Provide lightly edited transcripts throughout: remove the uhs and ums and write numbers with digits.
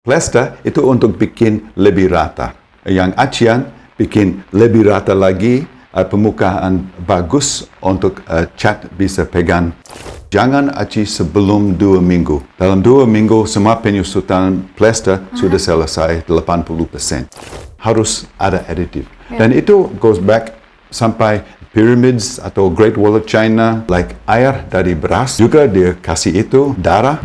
Plester itu untuk bikin lebih rata. Yang acian bikin lebih rata lagi, permukaan bagus untuk cat bisa pegang. Jangan aci sebelum 2 minggu. Dalam 2 minggu semua penyusutan plester sudah selesai 80%. Harus ada aditif. Dan itu goes back sampai pyramids atau Great Wall of China, like air dari beras. Juga dia kasih itu darah.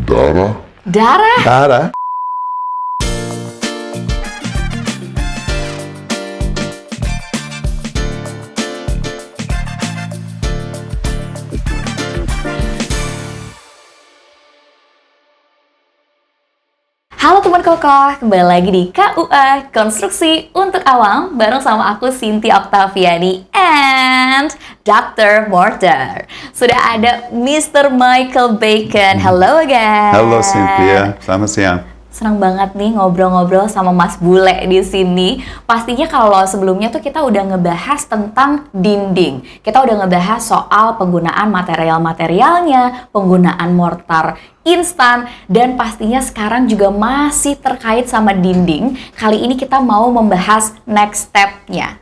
Halo teman kokoh, kembali lagi di KUA Konstruksi untuk Awam bareng sama aku Cynthia Octaviani and Dr. Mortar. Sudah ada Mr. Michael Bacon. Halo guys. Halo Cynthia, selamat siang. Senang banget nih ngobrol-ngobrol sama Mas Bule di sini. Pastinya kalau sebelumnya tuh kita udah ngebahas tentang dinding. Kita udah ngebahas soal penggunaan material-materialnya, penggunaan mortar instan, dan pastinya sekarang juga masih terkait sama dinding. Kali ini kita mau membahas next step-nya.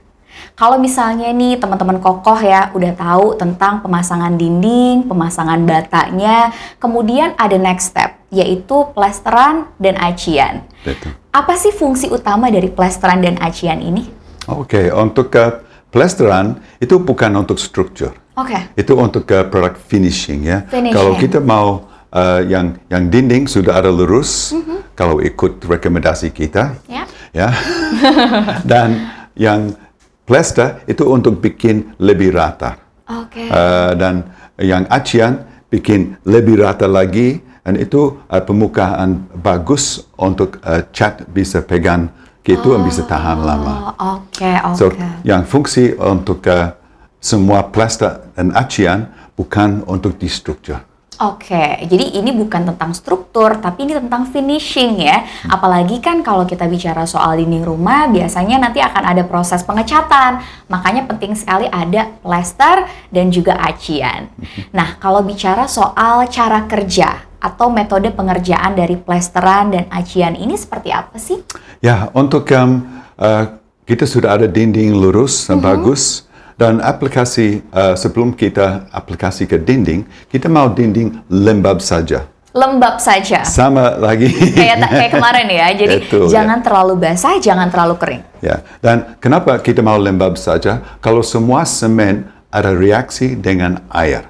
Kalau misalnya nih teman-teman kokoh ya udah tahu tentang pemasangan dinding, pemasangan batanya, kemudian ada next step yaitu plesteran dan acian. Betul. Apa sih fungsi utama dari plesteran dan acian ini? Oke, untuk plesteran itu bukan untuk struktur. Itu untuk produk finishing ya. Kalau kita mau yang dinding sudah ada lurus, kalau ikut rekomendasi kita, ya. Dan yang plester itu untuk bikin lebih rata. Dan yang acian bikin lebih rata lagi, dan itu permukaan bagus untuk cat bisa pegang gitu dan bisa tahan lama. So, yang fungsi untuk semua plester dan acian bukan untuk di struktur. Jadi ini bukan tentang struktur, tapi ini tentang finishing ya. Apalagi kan kalau kita bicara soal dinding rumah, biasanya nanti akan ada proses pengecatan. Makanya penting sekali ada plester dan juga acian. Nah, kalau bicara soal cara kerja atau metode pengerjaan dari plesteran dan acian ini seperti apa sih? Ya, untuk kita sudah ada dinding lurus dan bagus. Dan aplikasi, sebelum kita aplikasi ke dinding, kita mau dinding lembab saja. Lembab saja? Sama lagi. Kayak kemarin ya, jadi jangan terlalu basah, jangan terlalu kering. Ya, dan kenapa kita mau lembab saja? Kalau semua semen ada reaksi dengan air.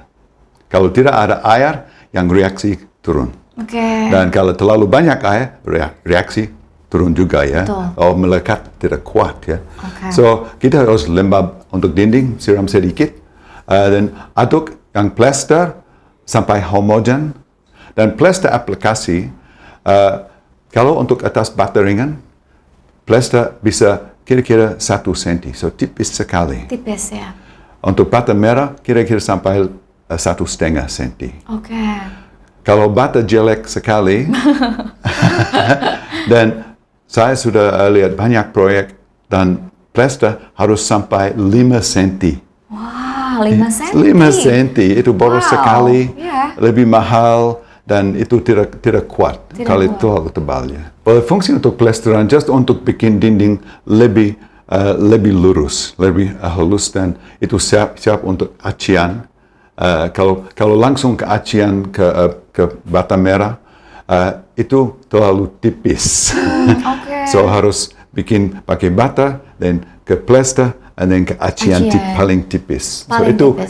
Kalau tidak ada air, yang reaksi turun. Dan kalau terlalu banyak air, reaksi turun juga ya. Oh, melekat tidak kuat ya. So, kita harus lembab untuk dinding, siram sedikit, dan aduk yang plester sampai homogen. Dan plester aplikasi, kalau untuk atas bata ringan, plester bisa kira-kira 1 cm, so tipis sekali. Tipis ya. Untuk bata merah, kira-kira sampai 1,5 cm. Kalau bata jelek sekali, dan saya sudah lihat banyak proyek dan plester harus sampai 5 cm. Wah, 5 cm? 5 cm, itu boros sekali, lebih mahal, dan itu tidak kuat kalau terlalu tebalnya. Fungsi untuk plesteran just untuk bikin dinding lebih lurus, lebih halus, dan itu siap untuk acian. Kalau langsung ke acian ke bata merah, itu terlalu tipis. So harus bikin pakai bata, dan ke plester, dan ke acian paling tipis.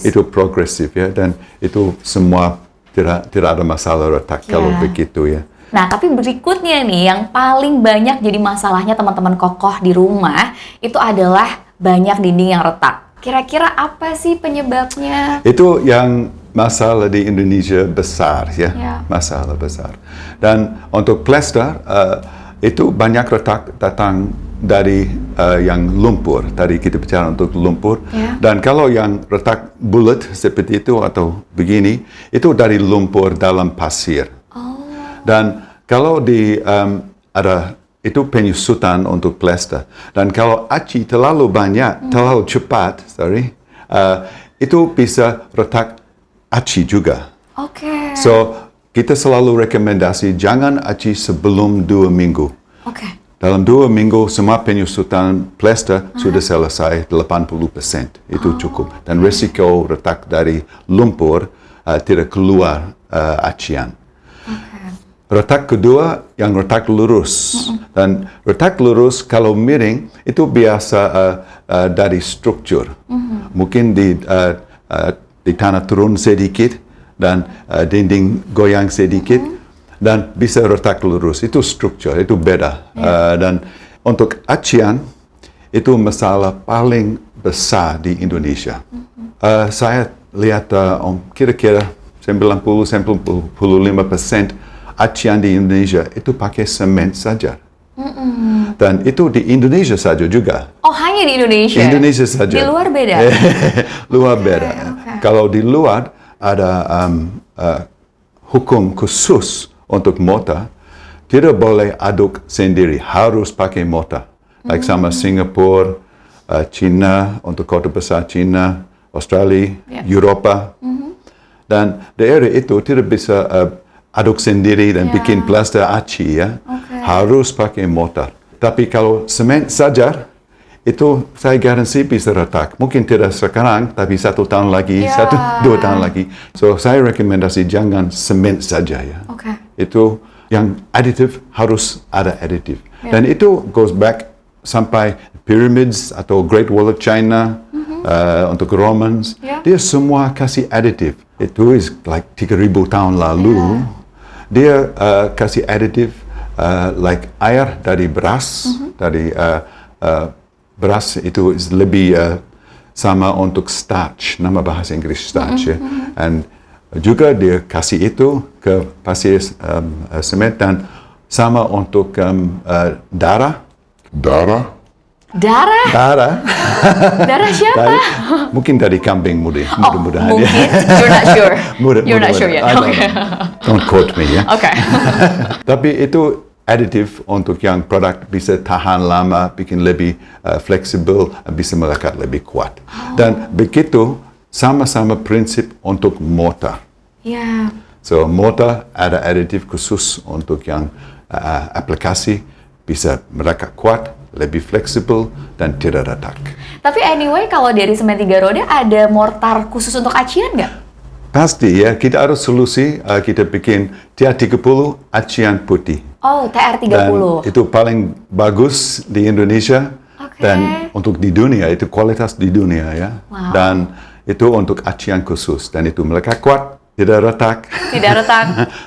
Itu progresif ya, dan itu semua tidak ada masalah retak kalau begitu ya. Nah, tapi berikutnya nih yang paling banyak jadi masalahnya teman-teman kokoh di rumah itu adalah banyak dinding yang retak. Kira-kira apa sih penyebabnya? Itu yang masalah di Indonesia besar ya, masalah besar. Dan untuk plester, itu banyak retak datang dari yang lumpur. Tadi kita bicara untuk lumpur. Dan kalau yang retak bulat seperti itu atau begini, itu dari lumpur dalam pasir. Dan kalau ada itu penyusutan untuk plester. Dan kalau aci terlalu banyak, terlalu cepat, itu bisa retak aci juga. So, kita selalu rekomendasi jangan aci sebelum 2 minggu. Dalam 2 minggu semua penyusutan plester sudah selesai 80%. Itu cukup. Dan risiko retak dari lumpur tidak keluar acian. Retak kedua yang retak lurus. Dan retak lurus kalau miring itu biasa dari struktur. Mungkin di tanah turun sedikit dan dinding goyang sedikit. Dan bisa retak lurus, itu struktur, itu beda. Dan untuk acian, itu masalah paling besar di Indonesia. Saya lihat kira-kira 90-95% acian di Indonesia itu pakai semen saja. Dan itu di Indonesia saja juga. Oh, hanya di Indonesia? Indonesia saja. Di luar beda? Luar beda. Kalau di luar ada hukum khusus untuk mortar, tidak boleh aduk sendiri, harus pakai mortar. Like sama Singapura, China, untuk kota besar China, Australia, Eropa. Dan daerah itu tidak bisa aduk sendiri dan bikin plaster aci, ya. Harus pakai mortar. Tapi kalau semen saja, itu saya garansi bisa retak. Mungkin tidak sekarang, tapi 1 tahun lagi, 2 tahun lagi. So, saya rekomendasi jangan semen saja, ya. Itu yang aditif harus ada aditif. Dan itu goes back sampai pyramids atau Great Wall of China, untuk Romans. Dia semua kasih aditif. Itu is like 3,000 tahun lalu. Dia kasih aditif like air dari beras, dari beras itu is lebih sama untuk starch, nama bahasa Inggris starch, ya. And juga dia kasih itu ke pasir semen dan sama untuk darah. Darah siapa? Mungkin dari kambing mudah-mudahan. Mungkin. You're not sure. You're not sure yet. Don't quote me, ya. Okay. Tapi itu aditif untuk yang produk bisa tahan lama, bikin lebih fleksibel, bisa melekat lebih kuat. Dan begitu sama-sama prinsip untuk mortar. So mortar ada aditif khusus untuk yang aplikasi bisa melekat kuat, lebih fleksibel dan tidak retak. Tapi anyway, kalau dari semen 3 roda ada mortar khusus untuk acian nggak? Pasti, ya. Kita harus solusi, kita bikin TR30 acian putih. Oh, TR30. Dan itu paling bagus di Indonesia. Dan untuk di dunia, itu kualitas di dunia, ya. Dan itu untuk acian khusus. Dan itu melekat kuat, tidak retak.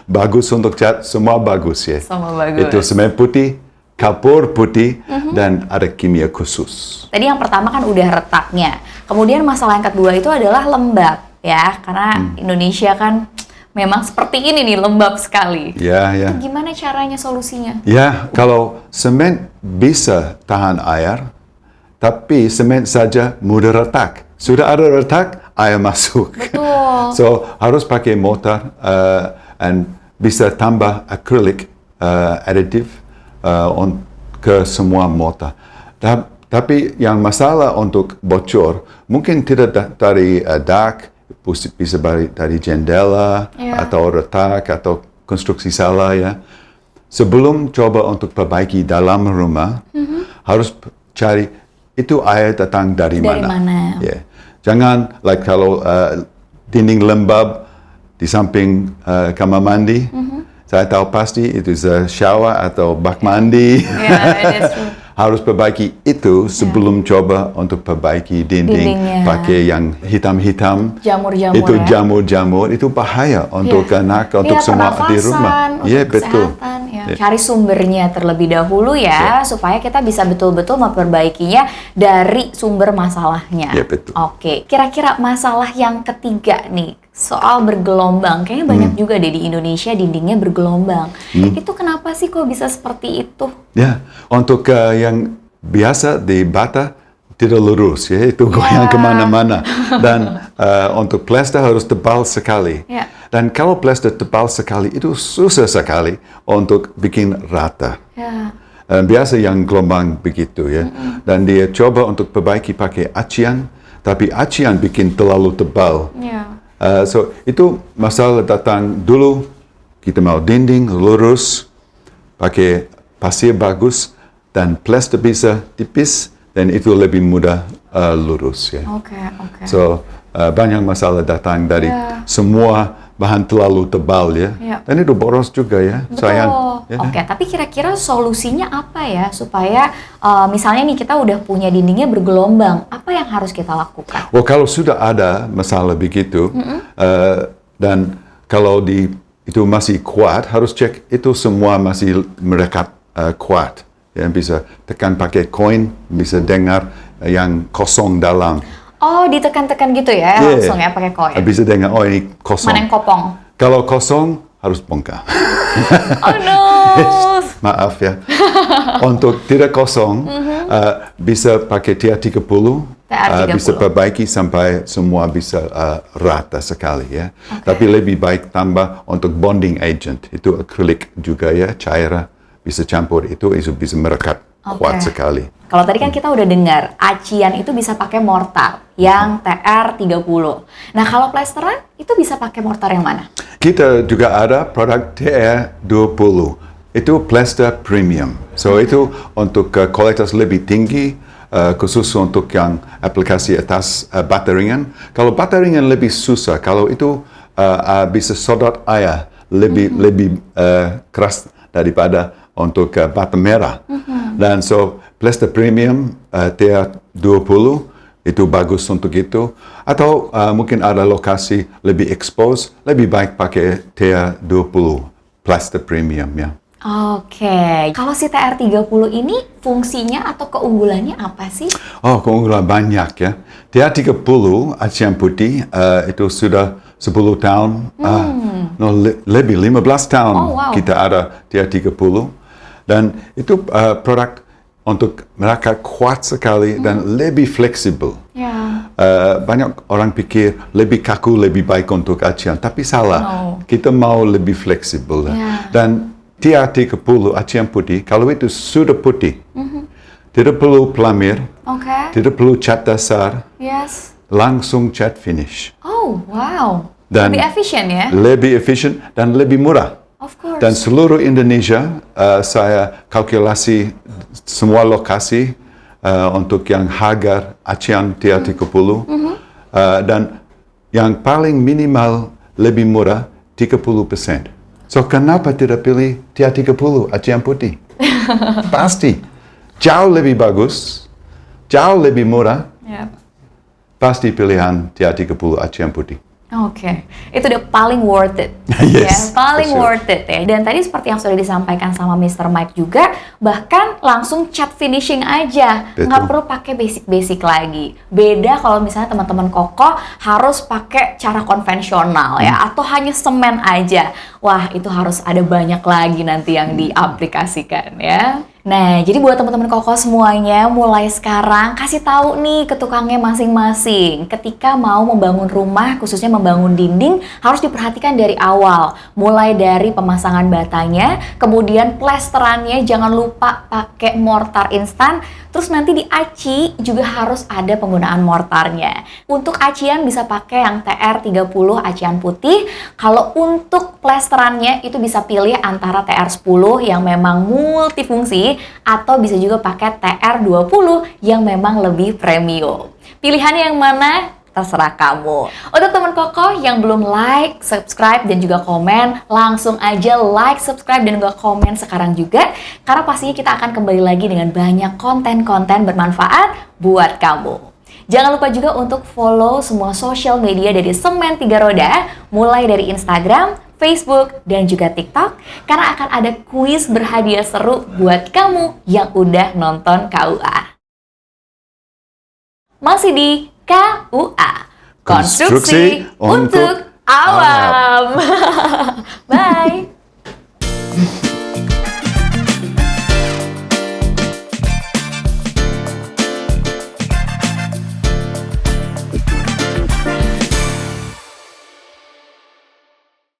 Bagus untuk cat, semua bagus, ya. Semua bagus. Itu semen putih, kapur putih, dan ada kimia khusus. Tadi yang pertama kan udah retaknya. Kemudian masalah yang kedua itu adalah lembab, ya. Karena Indonesia kan memang seperti ini nih, lembab sekali. Itu gimana caranya solusinya? Ya, kalau semen bisa tahan air, tapi semen saja mudah retak. Sudah ada retak, air masuk. Betul. So, harus pakai mortar dan bisa tambah acrylic additive ke semua mortar. Tapi yang masalah untuk bocor, mungkin tidak dari dak, bisa dari jendela, atau retak, atau konstruksi salah, ya. Sebelum coba untuk perbaiki dalam rumah, harus cari itu air datang dari mana. Jangan, like kalau dinding lembab di samping kamar mandi, saya tahu pasti itu shower atau bak mandi. Harus perbaiki itu sebelum coba untuk perbaiki dinding. Pakai yang hitam-hitam. Jamur-jamur, itu jamur-jamur, itu bahaya untuk anak, untuk semua di rumah. Iya, betul. Cari sumbernya terlebih dahulu, ya, supaya kita bisa betul-betul memperbaikinya dari sumber masalahnya. Iya, betul. Oke, kira-kira masalah yang ketiga nih, soal bergelombang. Kayaknya banyak juga deh di Indonesia dindingnya bergelombang. Itu kenapa sih kok bisa seperti itu? Ya, untuk yang biasa di bata tidak lurus, ya, itu goyang kemana-mana. Dan untuk plester harus tebal sekali. Dan kalau plester tebal sekali, itu susah sekali untuk bikin rata. Biasa yang gelombang begitu, ya. Dan dia coba untuk perbaiki pakai acian, tapi acian bikin terlalu tebal. So, itu masalah datang dulu, kita mau dinding lurus, pakai pasir bagus, dan plester bisa tipis, dan itu lebih mudah lurus. Ya. Oke. So, banyak masalah datang dari semua bahan terlalu tebal ya. Dan itu boros juga ya. Betul. Sayang. Ya. Oke, tapi kira-kira solusinya apa ya supaya misalnya nih kita udah punya dindingnya bergelombang, apa yang harus kita lakukan? Well, kalau sudah ada masalah begitu, dan kalau itu masih kuat, harus cek itu semua masih merekat kuat. Ya, bisa tekan pakai koin, bisa dengar yang kosong dalam. Oh, ditekan-tekan gitu ya, langsung ya pakai koin. Bisa dengar, oh ini kosong. Mana yang kopong? Kalau kosong, harus bongkar. Oh no! Maaf ya. Untuk tidak kosong, bisa pakai TR30, bisa perbaiki sampai semua bisa rata sekali ya. Tapi lebih baik tambah untuk bonding agent. Itu akrilik juga ya, cair bisa campur itu bisa merekat kuat sekali. Kalau tadi kan kita udah dengar, acian itu bisa pakai mortar yang TR30. Nah, kalau plesteran itu bisa pakai mortar yang mana? Kita juga ada produk TR20. Itu plaster premium. So itu untuk kualitas lebih tinggi, khusus untuk yang aplikasi atas baterai. Kalau baterai lebih susah, kalau itu bisa sedot air lebih keras daripada untuk bata merah. Dan so plaster premium TR20 itu bagus untuk itu. Atau mungkin ada lokasi lebih expose, lebih baik pakai TR20 plaster premium ya. Oke, kalau si TR30 ini fungsinya atau keunggulannya apa sih? Oh, keunggulan banyak ya. TR30 acian putih itu sudah 10 tahun, lebih 15 tahun kita ada TR30. Dan itu produk untuk mereka kuat sekali dan lebih fleksibel. Banyak orang pikir lebih kaku lebih baik untuk acian, tapi salah. Kita mau lebih fleksibel. Dan TR30 acian putih, kalau itu sudah putih, tidak perlu pelamir, tidak perlu cat dasar, langsung cat finish. Oh, wow. Dan lebih efisien ya? Lebih efisien dan lebih murah. Of course. Dan seluruh Indonesia, saya kalkulasi semua lokasi untuk yang harga acian TR30. Dan yang paling minimal lebih murah 30%. So, kenapa tidak pilih TR30 acian putih? Pasti. Jauh lebih bagus, jauh lebih murah. Pasti pilihan TR30 acian putih. Oke, itu udah paling worth it. Yes, paling worth it ya. Dan tadi seperti yang sudah disampaikan sama Mr. Mike juga, bahkan langsung cat finishing aja, nggak perlu pakai basic-basic lagi. Beda kalau misalnya teman-teman Koko harus pakai cara konvensional ya, atau hanya semen aja. Wah, itu harus ada banyak lagi nanti yang diaplikasikan ya. Nah, jadi buat teman-teman Koko semuanya, mulai sekarang kasih tahu nih ke tukangnya masing-masing. Ketika mau membangun rumah, khususnya membangun dinding, harus diperhatikan dari awal. Mulai dari pemasangan batanya, kemudian plesterannya jangan lupa pakai mortar instan. Terus nanti di aci juga harus ada penggunaan mortarnya. Untuk acian bisa pakai yang TR30 acian putih. Kalau untuk plesterannya itu bisa pilih antara TR10 yang memang multifungsi atau bisa juga pakai TR20 yang memang lebih premium. Pilihannya yang mana? Terserah kamu. Untuk teman Koko yang belum like, subscribe, dan juga komen, langsung aja like, subscribe, dan juga komen sekarang juga. Karena pastinya kita akan kembali lagi dengan banyak konten-konten bermanfaat buat kamu. Jangan lupa juga untuk follow semua sosial media dari Semen 3 Roda, mulai dari Instagram, Facebook, dan juga TikTok. Karena akan ada kuis berhadiah seru buat kamu yang udah nonton KUA. Masih di KUA, konstruksi untuk awam. Bye.